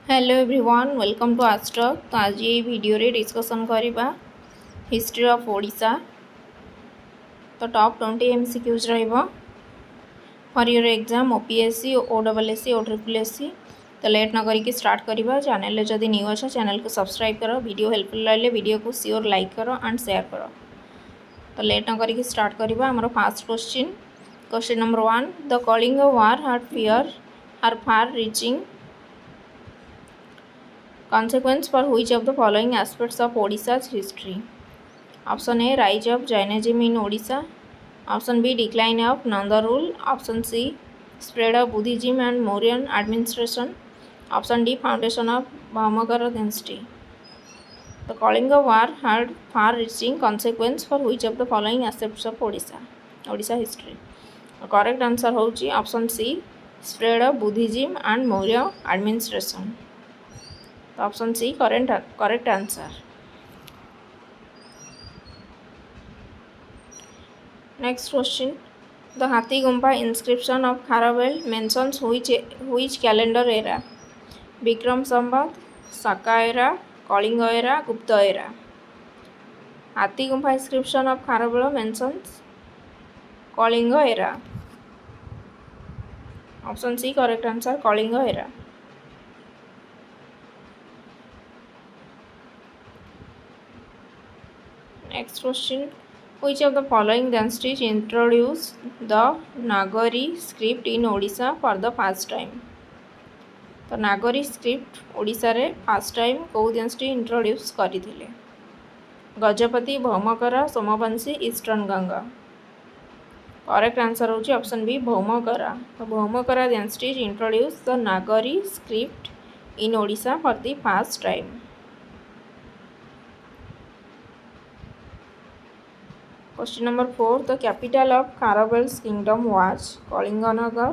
Hello everyone welcome to आस्ट्रक। तो आज ये वीडियो रे डिस्कसन करवा हिस्ट्री ऑफ ओडिशा। तो टॉप 20 एमसीक्यूज रहिबो for your exam OPSC OWSC ओ ट्रिपल एससी। तो लेट न करके स्टार्ट करवा। चैनल जदि न्यू अच्छा चैनल को सब्सक्राइब करो। वीडियो हेल्पफुल लगे वीडियो को श्योर लाइक करो एंड शेयर करो। तो लेट न करके स्टार्ट करवा। आमर first question number 1 the Kalinga war had far reaching consequence for which of the following aspects of Odisha's history? Option A rise of Jainism in Odisha. Option B decline of Nanda rule. Option C spread of Buddhism and Mauryan administration. Option D foundation of Bhamakara dynasty. The Kalinga War had far-reaching consequence for which of the following aspects of Odisha history? The correct answer होची option C spread of Buddhism and Maurya administration. तो option C correct answer. Next question the Hathi Gumpha inscription of Kharavela mentions which calendar era? Vikram Samvat, Shaka era, Kalinga era, Gupta era. Hathi Gumpha inscription of Kharavela mentions Kalinga era. Option C correct answer Kalinga era. Next question. Which of the following dynasties introduced the Nagari script in Odisha for the first time? तो नागरी script Odisha रे first time कौ dynasty introduce करथिले? Gajapati, Bhaumakara, Somavamshi, eastern Ganga. Correct answer होची option B Bhaumakara. तो Bhaumakara dynasty introduce the Nagari script in Odisha for the first time. Question number 4 the capital of Kharavel's kingdom was Kalinganagar,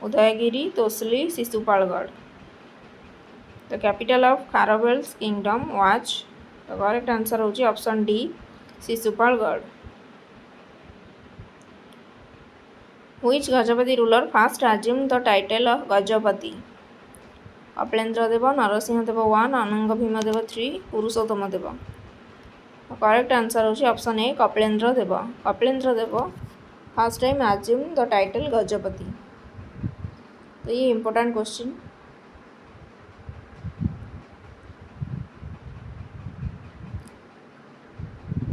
Udayagiri, Tosli, Sisupalgarh. The capital of Kharavel's kingdom was the correct answer होची option D Sisupalgarh. Which Gajapati ruler first assumed the title of Gajapati? Kapilendra Deva, Narasimha Deva 1, Ananga Bhima Deva 3, Purushottama Deva. Correct answer होची option A Kapilendra Deva. Kapilendra Deva first time assume the title Gajapati. तो ये important question.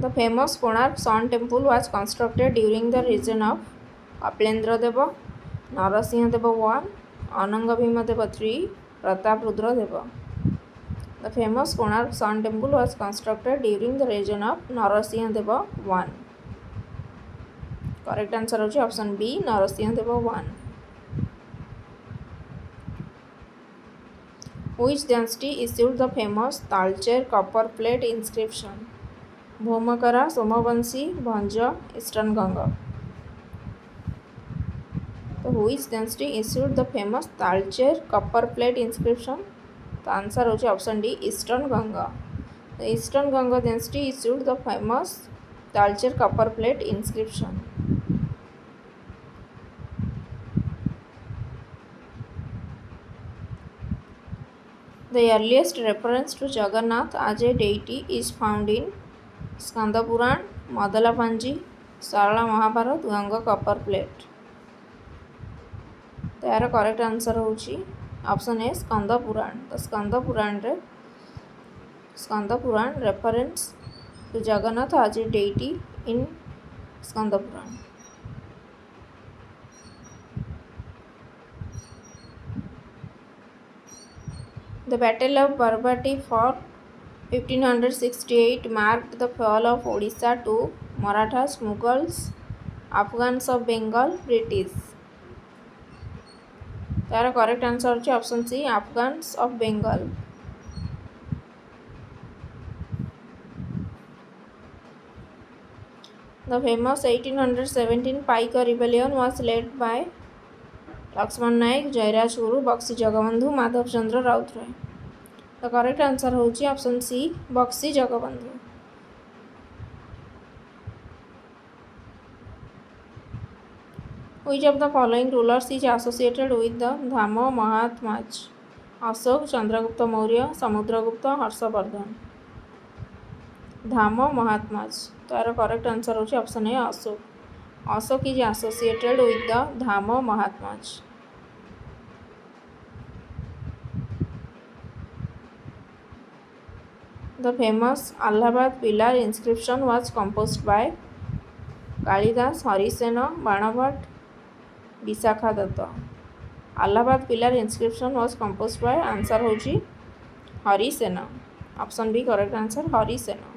The famous Konark sun temple was constructed during the region of Kapilendra Deva, Narasimha Deva 1, Anang Bhima Deva 3, Prataparudra Deva. The famous Konark Sun Temple was constructed during the reign of Narasimha Deva 1. Correct answer होची option B Narasimha Deva 1. Which dynasty issued the famous Talcher copper plate inscription? Bhoumakara, Somavanshi, Bhanja, Eastern Ganga. So which dynasty issued the famous Talcher copper plate inscription? The answer is option D Eastern Ganga. The Eastern Ganga dynasty issued the famous Talcher copper plate inscription. The earliest reference to Jagannath as a deity is found in Skanda Puran, Madala Panji, Sarala Mahabharat, Ganga copper plate. तार correct answer होची option A Skanda Purana. तो Skanda Purana reference to Jagannath as a deity in Skanda Purana. The battle of Barabati for 1568 marked the fall of Odisha to Marathas, Mughals, Afghans of Bengal, British. तार correct answer होची option C Afghans of Bengal. The famous 1817 Paika rebellion was led by Laxman Nayak, Jayaraj Guru, Baxi Jagabandhu, Madhav Chandra Routray. The correct answer होची option C Bakshi Jagabandhu. Which of the following rulers is associated with the Dhamma Mahatmaj? Ashoka, Chandragupta Maurya, Samudragupta, Harshavardhana. Dhamma, Mahatmaj. तार correct answer होची option A Ashoka. Ashoka is associated with the Dhamma Mahatmaj. The famous Allahabad pillar inscription was composed by Kalidas, Harisena, Banabhat, Visakha Datta. Allahabad pillar inscription was composed by answer होची Harisena. Option B correct answer Harisena.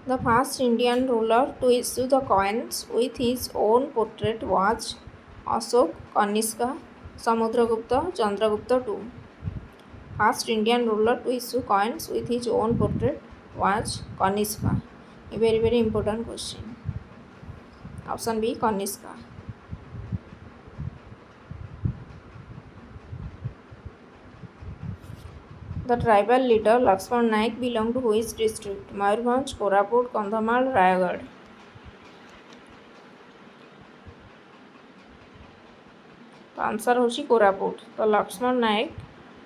The first Indian ruler to issue the coins with his own portrait was Ashok, Kanishka, Samudragupta, Chandragupta II. First Indian ruler to issue coins with his own portrait was Kanishka. A very important question. Option B Kanishka. The tribal leader Lakshman Naik belonged to which district? Mayurbhanj, Koraput, Kandhamal, Rayagad. The answer होची Koraput. The Lakshman Naik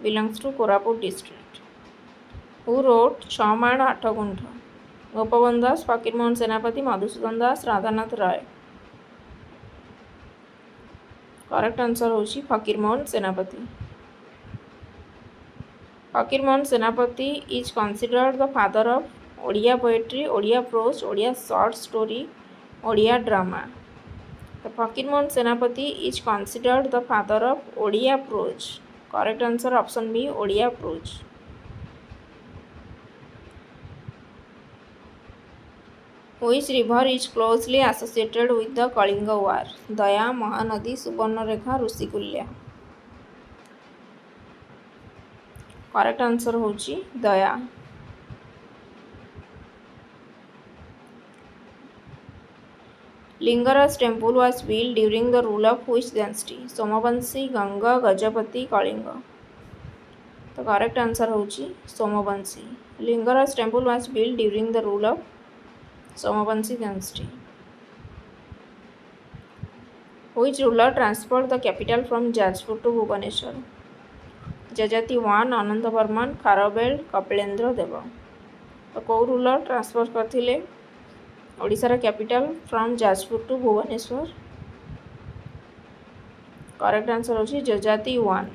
belongs to Koraput district. Who wrote Chauman Attaguntha? Gopabandhu Das, Fakirmohan Senapati, Madhusudan Das, Radhanath Ray. Correct answer होची Fakirmohan Senapati. Fakirmohan Senapati is considered the father of Odia poetry, Odia prose, Odia short story, Odia drama. The Fakirmohan Senapati is considered the father of Odia prose. Correct answer option B Odia prose. Which river is closely associated with the Kalinga War? Daya, Mahanadi, Subarnarekha, Rushikulya. Correct answer होची दया. Lingaraj temple was built during the rule of which dynasty? Somavanshi, Ganga, Gajapati, Kalinga. The correct answer होची Somavanshi. Lingaraj temple was built during the rule of Somavanshi dynasty. Which ruler transferred the capital from Jajpur to Bhubaneswar? जजाति 1 आनंद वर्मन, खारवेल, कपिलेन्द्र देव. तो कौ ruler transfer करथिले ओडिशार capital from Jajpur to Bhubaneswar? Correct answer होची Jajati 1.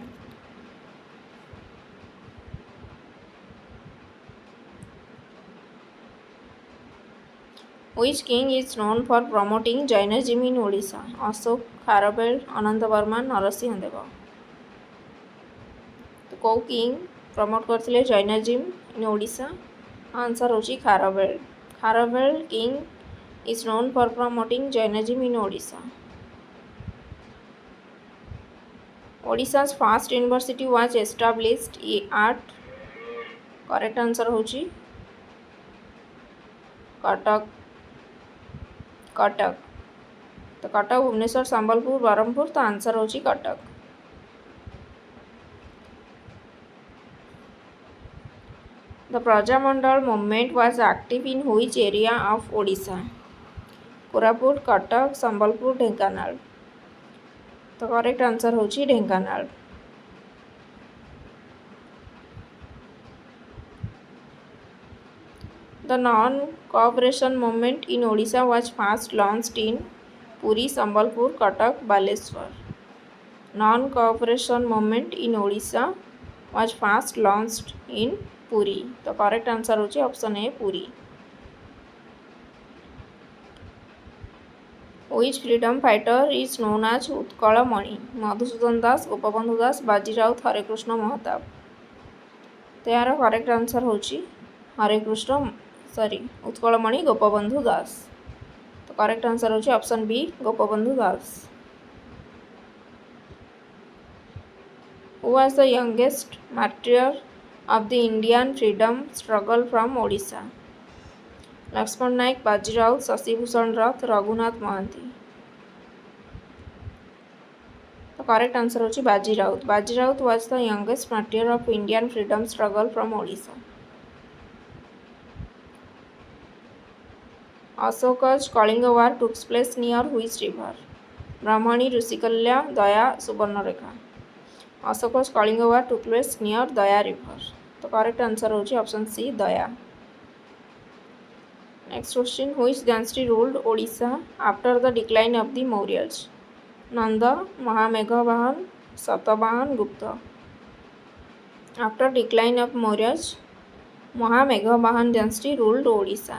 Which king is known for promoting Jainism in Odisha? Ashok, Kharavela, आनंद वर्मन, नरसिंह देव. तो कौ king promote करथिले Jainism in Odisha? Answer होची Kharavela. Kharavela king is known for promoting Jainism in Odisha. Odisha's first university was established at? Correct answer होची कटक. कटक. तो कटक, भुवनेश्वर, संबलपुर, बरहमपुर. तो answer होची Cuttack. The Prajamandal movement was active in which area of Odisha? Koraput, Cuttack, Sambalpur, Dhenkanal. The correct answer होची Dhenkanal. The non-cooperation movement in Odisha was first launched in Puri, Sambalpur, Cuttack, Baleshwar. Non-cooperation movement in Odisha was first launched in Puri. The correct answer होची option A Puri. Which freedom fighter is known as Utkala Mani? Madhusudan Das, Gopabandhu Das, Baji Raut, Hare Krishna Mahatab. तो यार correct answer होची उत्कल मणि गोपबंधु दास. तो correct answer होची option B Gopabandhu Das. Who was the youngest martyr of the Indian freedom struggle from Odisha? Lakshman Naik, Baji Raut, Shashi Bhushan Rath, Raghunath Mahanti. The correct answer होची Baji Raut. Baji Raut was the youngest martyr of Indian freedom struggle from Odisha. Ashoka's Kalinga War took place near which river? Brahmani, Rusikalya, Daya, Subarnarekha. Ashoka's Kalinga war took place near Daya river. The correct answer होची option C, Daya. Next question, which dynasty ruled Odisha after the decline of the Mauryas? Nanda, Mahameghavan, Satavahan, Gupta. After decline of Mauryas, Mahameghavan dynasty ruled Odisha.